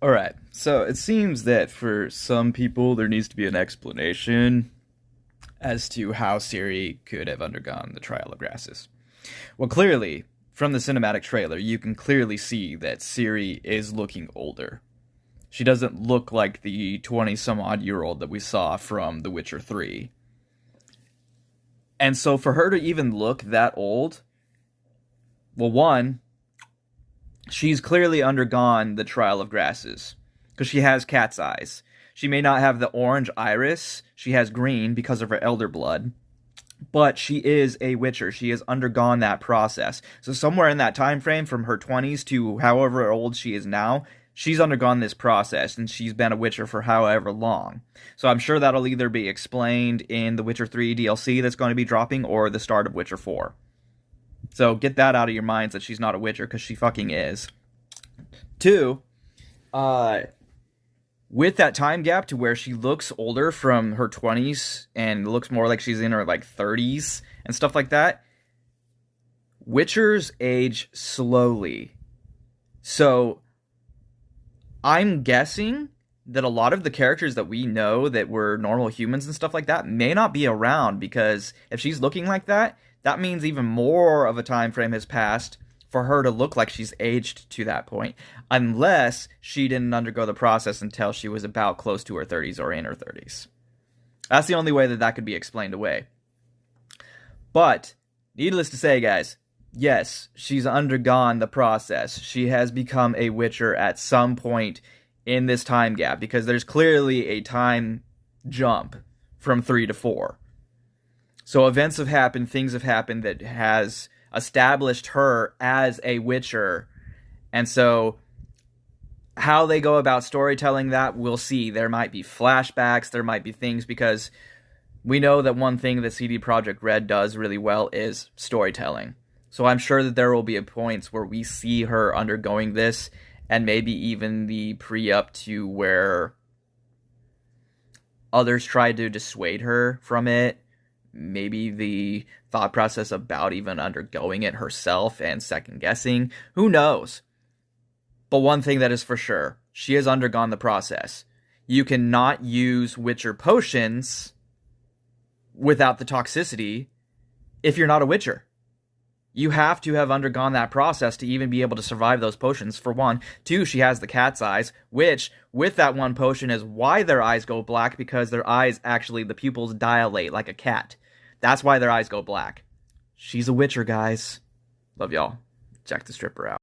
Alright, so it seems that for some people there needs to be an explanation as to how Ciri could have undergone the trial of grasses. Well, clearly, from the cinematic trailer, you can clearly see that Ciri is looking older. She doesn't look like the 20 some odd year old that we saw from The Witcher 3. And so for her to even look that old, well, one, she's clearly undergone the trial of grasses because she has cat's eyes. She may not have the orange iris, she has green because of her elder blood, but she is a witcher. She has undergone that process. So somewhere in that time frame from her 20s to however old she is now, she's undergone this process and she's been a witcher for however long. So I'm sure that'll either be explained in the Witcher 3 DLC that's going to be dropping or the start of Witcher 4. So get that out of your minds that she's not a witcher, because she fucking is. Two, with that time gap to where she looks older from her 20s and looks more like she's in her like 30s and stuff like that, witchers age slowly. So I'm guessing that a lot of the characters that we know that were normal humans and stuff like that may not be around, because if she's looking like that, that means even more of a time frame has passed for her to look like she's aged to that point, unless she didn't undergo the process until she was about close to her 30s or in her 30s. That's the only way that that could be explained away. But, needless to say, guys, yes, she's undergone the process. She has become a witcher at some point in this time gap, because there's clearly a time jump from 3 to 4. So events have happened, things have happened that has established her as a witcher. And so how they go about storytelling that, we'll see. There might be flashbacks, there might be things, because we know that one thing that CD Projekt Red does really well is storytelling. So I'm sure that there will be points where we see her undergoing this, and maybe even the pre-up to where others tried to dissuade her from it. Maybe the thought process about even undergoing it herself and second guessing. Who knows? But one thing that is for sure, she has undergone the process. You cannot use Witcher potions without the toxicity if you're not a Witcher. You have to have undergone that process to even be able to survive those potions, for one. Two, she has the cat's eyes, which, with that one potion, is why their eyes go black, because their eyes actually, the pupils dilate like a cat. That's why their eyes go black. She's a witcher, guys. Love y'all. Check the stripper out.